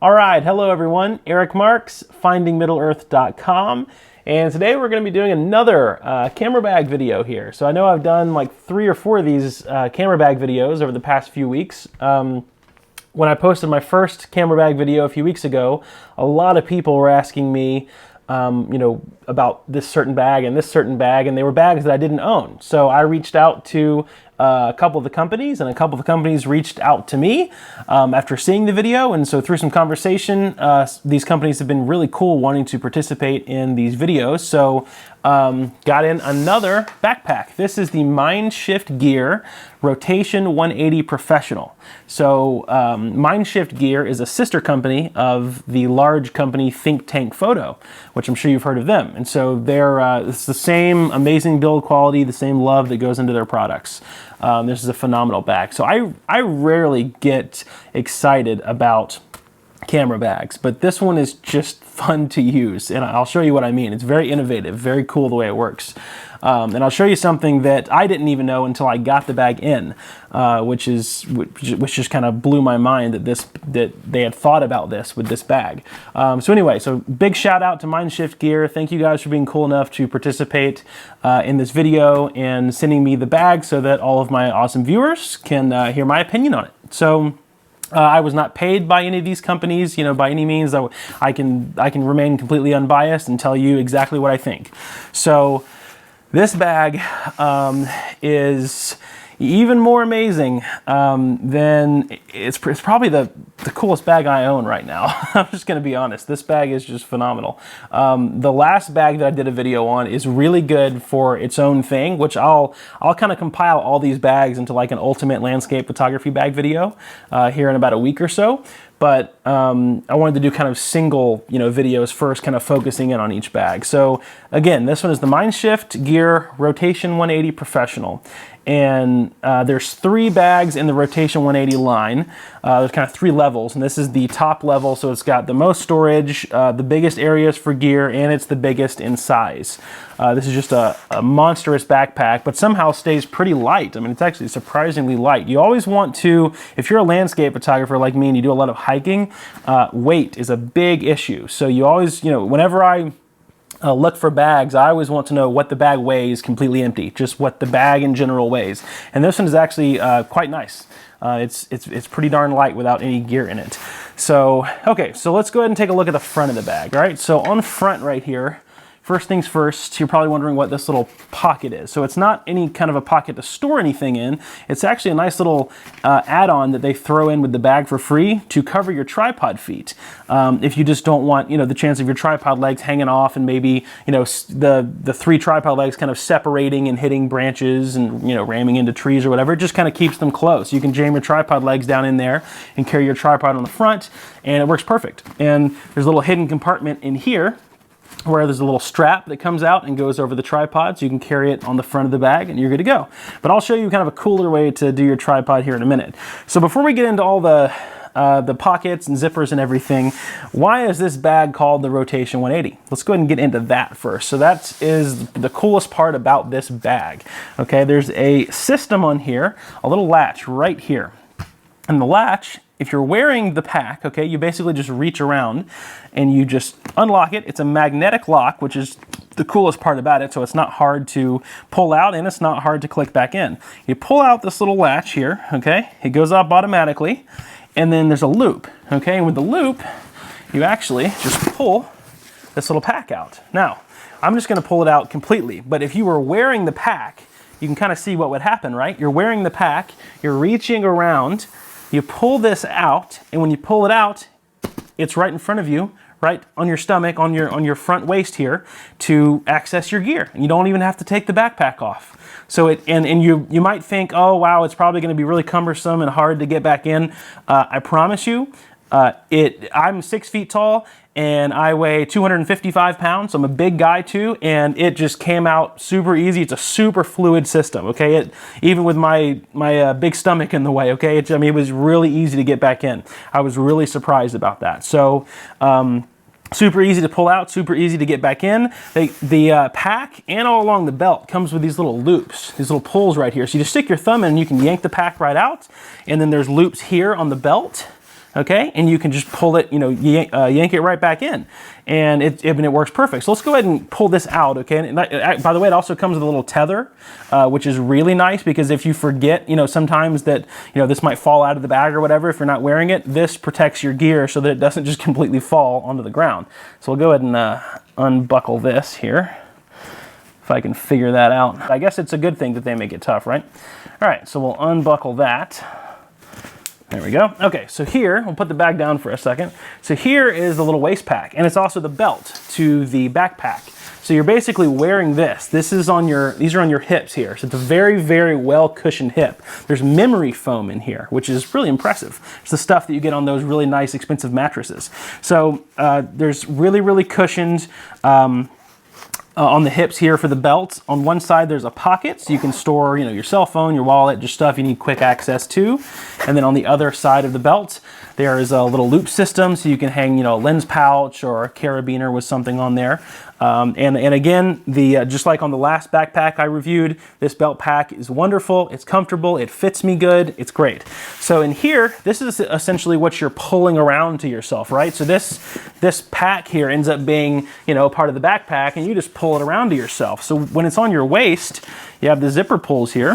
All right, hello everyone. Eric Marks, findingmiddleearth.com, and today we're going to be doing another camera bag video here. So I know I've done like 3 or 4 of these camera bag videos over the past few weeks. When I posted my first camera bag video a few weeks ago, a lot of people were asking me about this certain bag and this certain bag, and they were bags that I didn't own. So I reached out to a couple of the companies, and a couple of the companies reached out to me after seeing the video. And so through some conversation, these companies have been really cool wanting to participate in these videos. So got in another backpack. This is the MindShift Gear Rotation 180 Professional. So MindShift Gear is a sister company of the large company Think Tank Photo, which I'm sure you've heard of them. And so they're it's the same amazing build quality, the same love that goes into their products. This is a phenomenal bag. So I rarely get excited about camera bags, but this one is just fun to use, and I'll show you what I mean. It's very innovative, very cool the way it works. And I'll show you something that I didn't even know until I got the bag in, which just kind of blew my mind that they had thought about this with this bag. So anyway, so big shout out to MindShift Gear. Thank you guys for being cool enough to participate in this video and sending me the bag so that all of my awesome viewers can hear my opinion on it. So I was not paid by any of these companies, by any means. I can remain completely unbiased and tell you exactly what I think. So this bag is even more amazing than it's probably the coolest bag I own right now. I'm just going to be honest. This bag is just phenomenal. The last bag that I did a video on is really good for its own thing, which I'll kind of compile all these bags into like an ultimate landscape photography bag video here in about a week or so. But I wanted to do kind of single, videos first, kind of focusing in on each bag. So again, this one is the MindShift Gear Rotation 180 Professional. And there's 3 bags in the Rotation 180 line. There's kind of 3 levels, and this is the top level, so it's got the most storage, the biggest areas for gear, and it's the biggest in size. This is just a monstrous backpack, but somehow stays pretty light. I mean, it's actually surprisingly light. You always want to, if you're a landscape photographer like me and you do a lot of hiking, weight is a big issue. So you always, whenever I look for bags, I always want to know what the bag weighs completely empty, just what the bag in general weighs. And this one is actually quite nice. It's pretty darn light without any gear in it. So, okay, so let's go ahead and take a look at the front of the bag, all right? So on front right here, first things first, you're probably wondering what this little pocket is. So it's not any kind of a pocket to store anything in. It's actually a nice little add-on that they throw in with the bag for free to cover your tripod feet. If you just don't want, the chance of your tripod legs hanging off and maybe, the 3 tripod legs kind of separating and hitting branches and, ramming into trees or whatever. It just kind of keeps them close. You can jam your tripod legs down in there and carry your tripod on the front, and it works perfect. And there's a little hidden compartment in here where there's a little strap that comes out and goes over the tripod, so you can carry it on the front of the bag and you're good to go. But I'll show you kind of a cooler way to do your tripod here in a minute. So before we get into all the pockets and zippers and everything, why is this bag called the Rotation 180? Let's go ahead and get into that first. So that is the coolest part about this bag. Okay, there's a system on here, a little latch right here. And the latch, if you're wearing the pack, okay, you basically just reach around and you just unlock it. It's a magnetic lock, which is the coolest part about it, so it's not hard to pull out and it's not hard to click back in. You pull out this little latch here, okay, it goes up automatically, and then there's a loop, okay, and with the loop, you actually just pull this little pack out. Now, I'm just gonna pull it out completely, but if you were wearing the pack, you can kind of see what would happen, right? You're wearing the pack, you're reaching around, you pull this out, and when you pull it out, it's right in front of you, right on your stomach, on your front waist here, to access your gear. And you don't even have to take the backpack off. So you might think, oh wow, it's probably going to be really cumbersome and hard to get back in. I promise you, I'm 6 feet tall and I weigh 255 pounds. So I'm a big guy too, and it just came out super easy. It's a super fluid system, okay? Even with my big stomach in the way, okay? It was really easy to get back in. I was really surprised about that. So super easy to pull out, super easy to get back in. The pack and all along the belt comes with these little loops, these little pulls right here. So you just stick your thumb in and you can yank the pack right out. And then there's loops here on the belt. okay? And you can just pull it, yank it right back in, and it works perfect. So let's go ahead and pull this out, okay? And by the way, it also comes with a little tether, which is really nice, because if you forget, sometimes that, this might fall out of the bag or whatever, if you're not wearing it, this protects your gear so that it doesn't just completely fall onto the ground. So we'll go ahead and unbuckle this here, if I can figure that out. I guess it's a good thing that they make it tough, right? All right, so we'll unbuckle that. There we go. Okay, so here, we'll put the bag down for a second. So here is the little waist pack, and it's also the belt to the backpack. So you're basically wearing this. These are on your hips here. So it's a very, very well cushioned hip. There's memory foam in here, which is really impressive. It's the stuff that you get on those really nice, expensive mattresses. So there's really, really cushioned on the hips here for the belt. On one side, there's a pocket, so you can store, your cell phone, your wallet, just stuff you need quick access to. And then on the other side of the belt, there is a little loop system, so you can hang, a lens pouch or a carabiner with something on there. And again, just like on the last backpack I reviewed, this belt pack is wonderful. It's comfortable. It fits me good. It's great. So in here, this is essentially what you're pulling around to yourself, right? So this pack here ends up being, part of the backpack, and you just pull it around to yourself. So when it's on your waist, you have the zipper pulls here.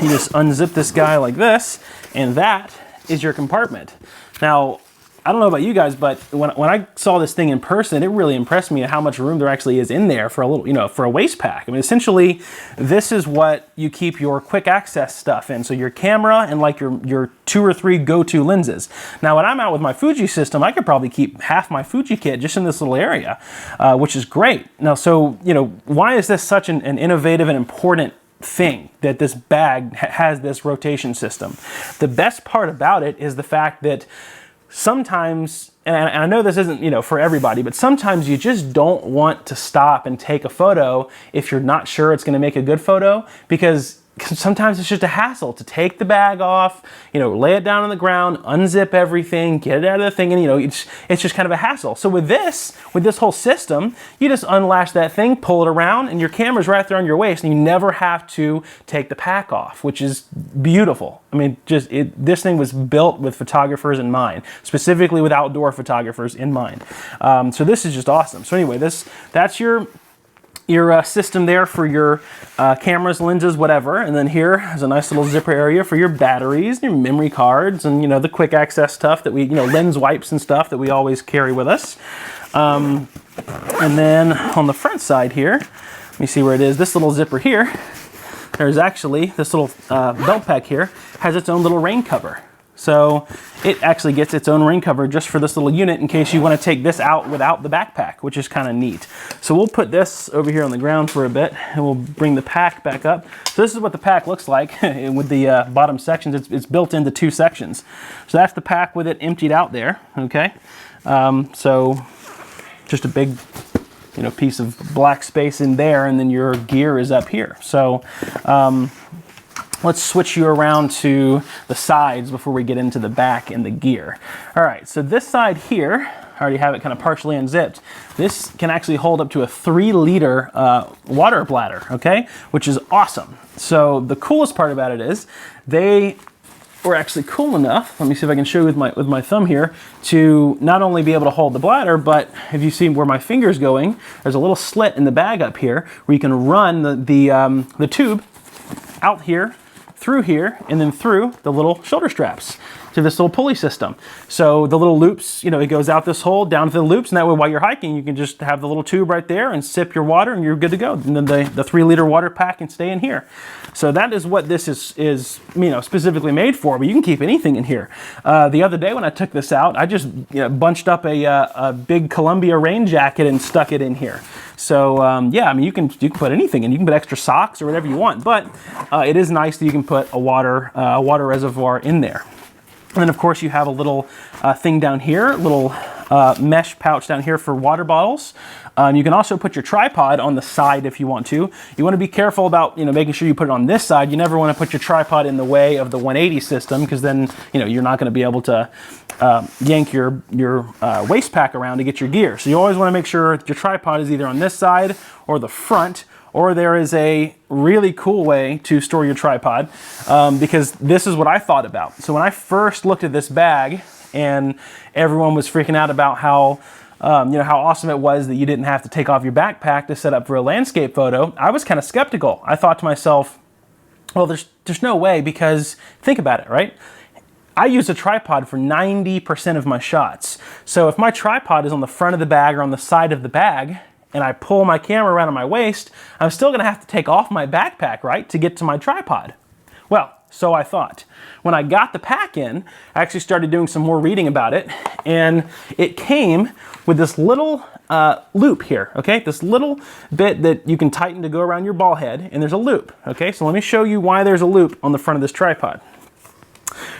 You just unzip this guy like this, and that is your compartment. Now, I don't know about you guys, but when I saw this thing in person, it really impressed me how much room there actually is in there for a little, for a waist pack. I mean, essentially, this is what you keep your quick access stuff in. So your camera and like your 2 or 3 go-to lenses. Now, when I'm out with my Fuji system, I could probably keep half my Fuji kit just in this little area, which is great. Now, so, why is this such an innovative and important thing that this bag has this rotation system? The best part about it is the fact that sometimes, and I know this isn't, for everybody, but sometimes you just don't want to stop and take a photo if you're not sure it's going to make a good photo, because sometimes it's just a hassle to take the bag off, lay it down on the ground, unzip everything, get it out of the thing, and it's just kind of a hassle. So with this whole system, you just unlash that thing, pull it around, and your camera's right there on your waist, and you never have to take the pack off, which is beautiful. I mean, this thing was built with photographers in mind, specifically with outdoor photographers in mind. So this is just awesome. So anyway, that's your system there for your cameras, lenses, whatever. And then here is a nice little zipper area for your batteries, your memory cards, and the quick access stuff that we, lens wipes and stuff that we always carry with us. And then on the front side here, let me see where it is. This little zipper here, there's actually this little belt pack here has its own little rain cover. So it actually gets its own rain cover just for this little unit in case you want to take this out without the backpack, which is kind of neat. So we'll put this over here on the ground for a bit, and we'll bring the pack back up. So this is what the pack looks like with the bottom sections. It's built into 2 sections. So that's the pack with it emptied out there, okay? So just a big piece of black space in there, and then your gear is up here. So let's switch you around to the sides before we get into the back and the gear. All right, so this side here, I already have it kind of partially unzipped. This can actually hold up to a 3-liter water bladder, okay? Which is awesome. So the coolest part about it is they were actually cool enough, let me see if I can show you with my thumb here, to not only be able to hold the bladder, but if you see where my finger's going, there's a little slit in the bag up here where you can run the tube out here, through here, and then through the little shoulder straps to this little pulley system. So the little loops, it goes out this hole, down to the loops, and that way while you're hiking, you can just have the little tube right there and sip your water, and you're good to go. And then the 3-liter water pack can stay in here. So that is what this is specifically made for, but you can keep anything in here. The other day when I took this out, I just bunched up a big Columbia rain jacket and stuck it in here. So yeah, I mean, you can put anything in. You can put extra socks or whatever you want, but it is nice that you can put a water reservoir in there. And then of course you have a little thing down here, little mesh pouch down here for water bottles. You can also put your tripod on the side if you want to. You want to be careful about making sure you put it on this side. You never want to put your tripod in the way of the 180 system, because then you're not going to be able to yank your waist pack around to get your gear. So you always want to make sure your tripod is either on this side or the front, or there is a really cool way to store your tripod, because this is what I thought about. So when I first looked at this bag and everyone was freaking out about how how awesome it was that you didn't have to take off your backpack to set up for a landscape photo, I was kind of skeptical. I thought to myself, well, there's no way, because think about it, right? I use a tripod for 90% of my shots. So if my tripod is on the front of the bag or on the side of the bag, and I pull my camera around on my waist, I'm still gonna have to take off my backpack, right, to get to my tripod. Well, so I thought. When I got the pack in, I actually started doing some more reading about it, and it came with this little loop here, okay? This little bit that you can tighten to go around your ball head, and there's a loop, okay? So let me show you why there's a loop on the front of this tripod.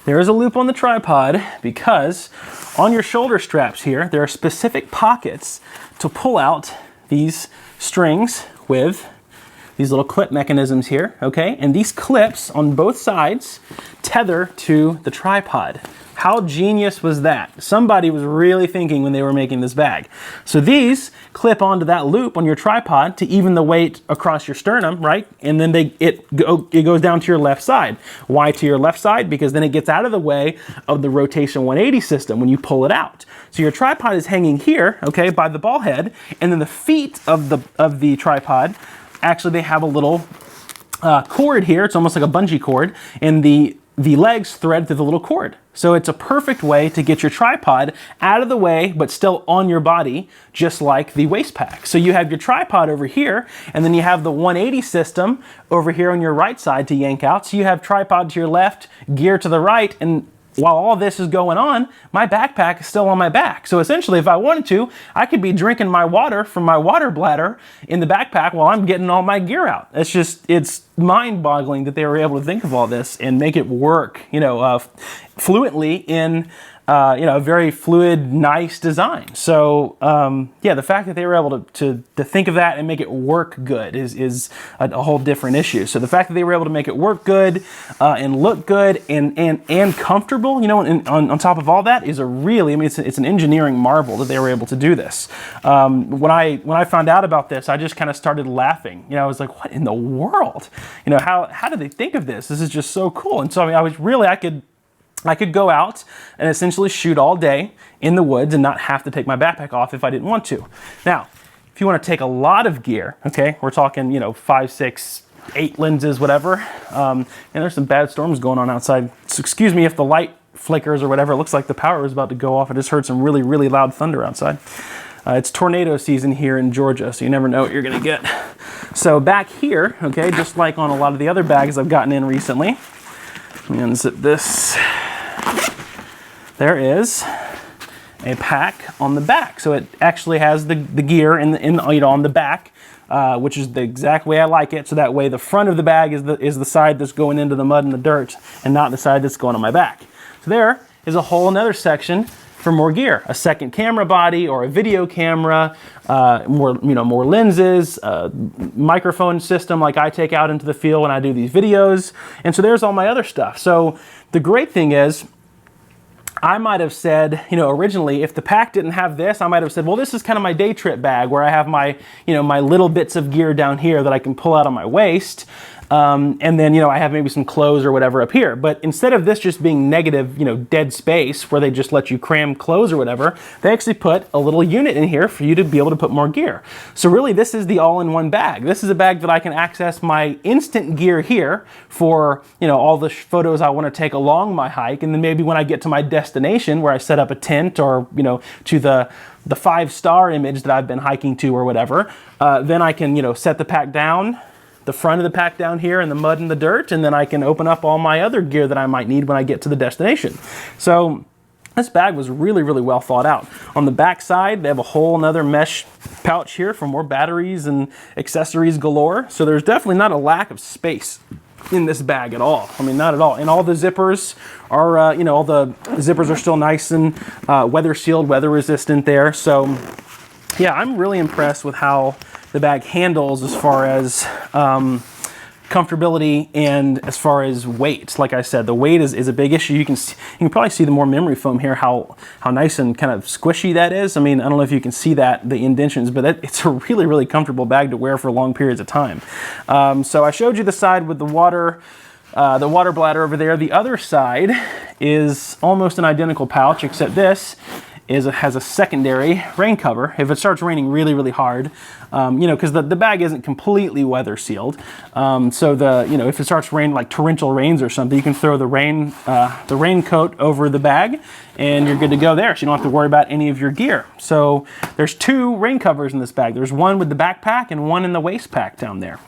There is a loop on the tripod because on your shoulder straps here, there are specific pockets to pull out these strings with these little clip mechanisms here, okay? And these clips on both sides tether to the tripod. How genius was that? Somebody was really thinking when they were making this bag. So these clip onto that loop on your tripod to even the weight across your sternum, right? And then it goes down to your left side. Why to your left side? Because then it gets out of the way of the rotation 180 system when you pull it out. So your tripod is hanging here, okay, by the ball head, and then the feet of the tripod, actually they have a little cord here. It's almost like a bungee cord, and the legs thread through the little cord. So it's a perfect way to get your tripod out of the way, but still on your body, just like the waist pack. So you have your tripod over here, and then you have the 180 system over here on your right side to yank out. So you have tripod to your left, gear to the right, and while all this is going on, my backpack is still on my back. So essentially, if I wanted to, I could be drinking my water from my water bladder in the backpack while I'm getting all my gear out. It's mind-boggling that they were able to think of all this and make it work, fluently in a very fluid, nice design. So yeah, the fact that they were able to think of that and make it work good is a whole different issue. So the fact that they were able to make it work good and look good and comfortable, and on top of all that is it's an engineering marvel that they were able to do this. When I found out about this, I just kind of started laughing. I was like, what in the world? How did they think of this? This is just so cool. And so I could go out and essentially shoot all day in the woods and not have to take my backpack off if I didn't want to. Now, if you want to take a lot of gear, okay, we're talking, 5, 6, 8 lenses, whatever, and there's some bad storms going on outside. So excuse me if the light flickers or whatever. It looks like the power is about to go off. I just heard some really, really loud thunder outside. It's tornado season here in Georgia, so you never know what you're going to get. So back here, okay, just like on a lot of the other bags I've gotten in recently, let me unzip this. There is a pack on the back. So it actually has the gear on the back, which is the exact way I like it. So that way the front of the bag is the side that's going into the mud and the dirt, and not the side that's going on my back. So there is a whole another section for more gear, a second camera body or a video camera, more lenses, microphone system like I take out into the field when I do these videos. And so there's all my other stuff. So the great thing is, I might have said, originally, if the pack didn't have this, I might have said, well, this is kind of my day trip bag where I have my, my little bits of gear down here that I can pull out on my waist. And then, I have maybe some clothes or whatever up here. But instead of this just being negative, dead space where they just let you cram clothes or whatever, they actually put a little unit in here for you to be able to put more gear. So really, this is the all-in-one bag. This is a bag that I can access my instant gear here for, all the photos I want to take along my hike. And then maybe when I get to my destination where I set up a tent or, to the 5-star image that I've been hiking to or whatever, then I can, set the pack down, the front of the pack down here in the mud and the dirt, and then I can open up all my other gear that I might need when I get to the destination. So this bag was really, really well thought out. On the back side, they have a whole nother mesh pouch here for more batteries and accessories galore. So there's definitely not a lack of space in this bag at all. I mean, not at all. And all the zippers are, all the zippers are still nice and weather sealed, weather resistant there. So yeah, I'm really impressed with how the bag handles as far as comfortability and as far as weight. Like I said, the weight is a big issue. You can probably see the more memory foam here, how nice and kind of squishy that is. I mean, I don't know if you can see that, the indentions, but it's a really, really comfortable bag to wear for long periods of time. So I showed you the side with the water the water bladder over there. The other side is almost an identical pouch, except this has a secondary rain cover if it starts raining really, really hard. You know, because the bag isn't completely weather sealed. So if it starts raining like torrential rains or something, you can throw the raincoat over the bag and you're good to go there. So you don't have to worry about any of your gear. So there's 2 rain covers in this bag. There's one with the backpack and one in the waist pack down there.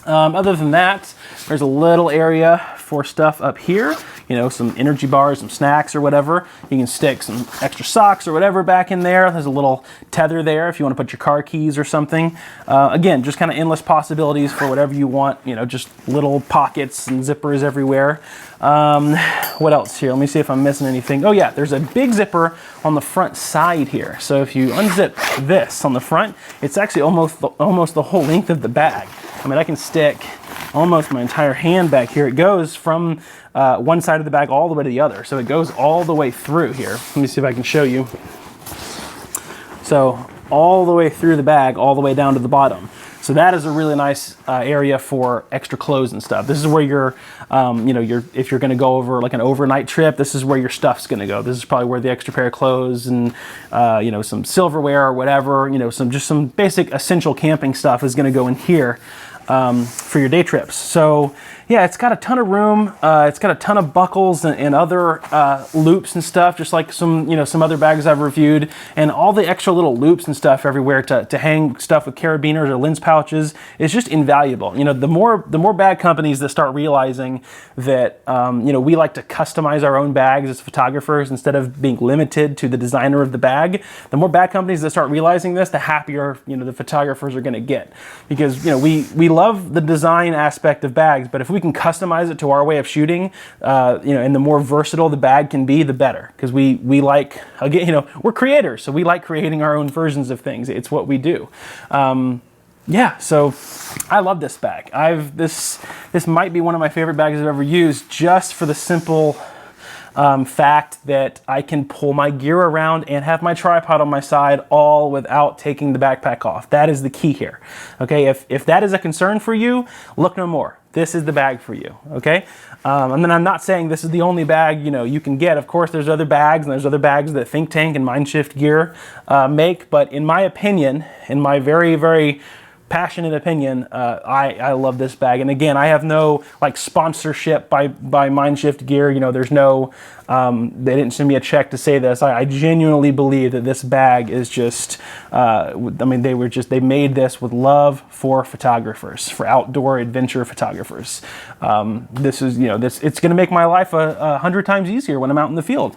Other than that, there's a little area for stuff up here, you know, some energy bars, some snacks or whatever. You can stick some extra socks or whatever back in there. There's a little tether there if you want to put your car keys or something. Again, just kind of endless possibilities for whatever you want, you know, just little pockets and zippers everywhere. What else here? Let me see if I'm missing anything. Oh yeah, there's a big zipper on the front side here. So if you unzip this on the front, it's actually almost the whole length of the bag. I mean, I can stick almost my entire hand back here. It goes from one side of the bag all the way to the other. So it goes all the way through here. Let me see if I can show you. So all the way through the bag, all the way down to the bottom. So that is a really nice area for extra clothes and stuff. This is where if you're going to go over like an overnight trip, this is where your stuff's going to go. This is probably where the extra pair of clothes and some silverware or whatever, some basic essential camping stuff is going to go in here for your day trips. So yeah, it's got a ton of room. It's got a ton of buckles and other loops and stuff, just like some other bags I've reviewed, and all the extra little loops and stuff everywhere to hang stuff with carabiners or lens pouches is just invaluable. The more bag companies that start realizing that we like to customize our own bags as photographers instead of being limited to the designer of the bag, the more bag companies that start realizing this, the happier the photographers are going to get, because we love the design aspect of bags, but if we can customize it to our way of shooting, and the more versatile the bag can be, the better. Because we like, again, we're creators, so we like creating our own versions of things. It's what we do. Yeah, so I love this bag. This might be one of my favorite bags I've ever used, just for the simple fact that I can pull my gear around and have my tripod on my side all without taking the backpack off. That is the key here. Okay, if that is a concern for you, look no more. This is the bag for you, okay? And then I'm not saying this is the only bag you can get. Of course, there's other bags, and there's other bags that Think Tank and MindShift gear make, but in my opinion, in my very, very passionate opinion, I love this bag. And again, I have no sponsorship by MindShift gear. There's no, they didn't send me a check to say this. I genuinely believe that this bag is just, they made this with love for photographers, for outdoor adventure photographers. This is, it's going to make my life 100 times easier when I'm out in the field.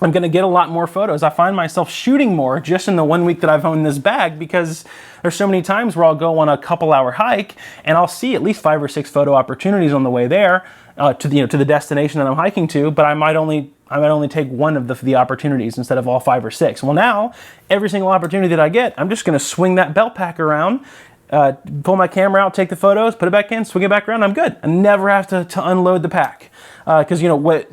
I'm going to get a lot more photos. I find myself shooting more just in the 1 week that I've owned this bag, because there's so many times where I'll go on a couple-hour hike and I'll see at least 5 or 6 photo opportunities on the way there to the destination that I'm hiking to, but I might only take one of the opportunities instead of all 5 or 6. Well, now every single opportunity that I get, I'm just going to swing that belt pack around, pull my camera out, take the photos, put it back in, swing it back around. I'm good. I never have to unload the pack. Because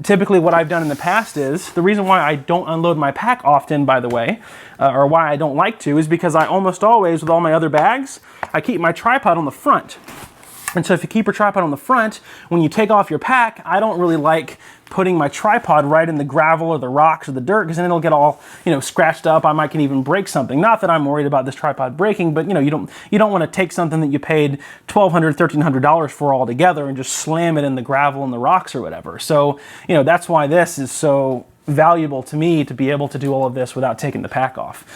typically what I've done in the past is, the reason why I don't unload my pack often, by the way, or why I don't like to, is because I almost always, with all my other bags, I keep my tripod on the front. And so if you keep your tripod on the front, when you take off your pack, I don't really like putting my tripod right in the gravel or the rocks or the dirt, because then it'll get all, scratched up. I might can even break something. Not that I'm worried about this tripod breaking, but you don't want to take something that you paid $1,200, $1,300 for all together and just slam it in the gravel and the rocks or whatever. So, that's why this is so valuable to me, to be able to do all of this without taking the pack off.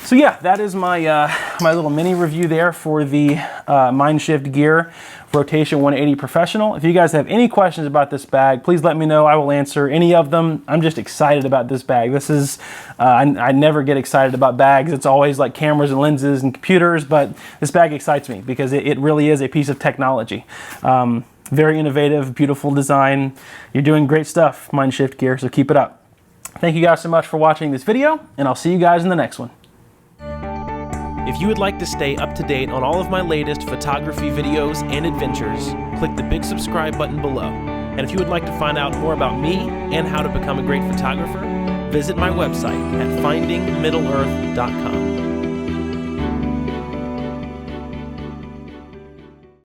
So yeah, that is my my little mini review there for the MindShift Gear Rotation 180 Professional. If you guys have any questions about this bag, please let me know. I will answer any of them. I'm just excited about this bag. This is, I never get excited about bags. It's always like cameras and lenses and computers, but this bag excites me because it really is a piece of technology. Very innovative, beautiful design. You're doing great stuff, MindShift Gear, so keep it up. Thank you guys so much for watching this video, and I'll see you guys in the next one. If you would like to stay up to date on all of my latest photography videos and adventures, click the big subscribe button below. And if you would like to find out more about me and how to become a great photographer, visit my website at findingmiddleearth.com.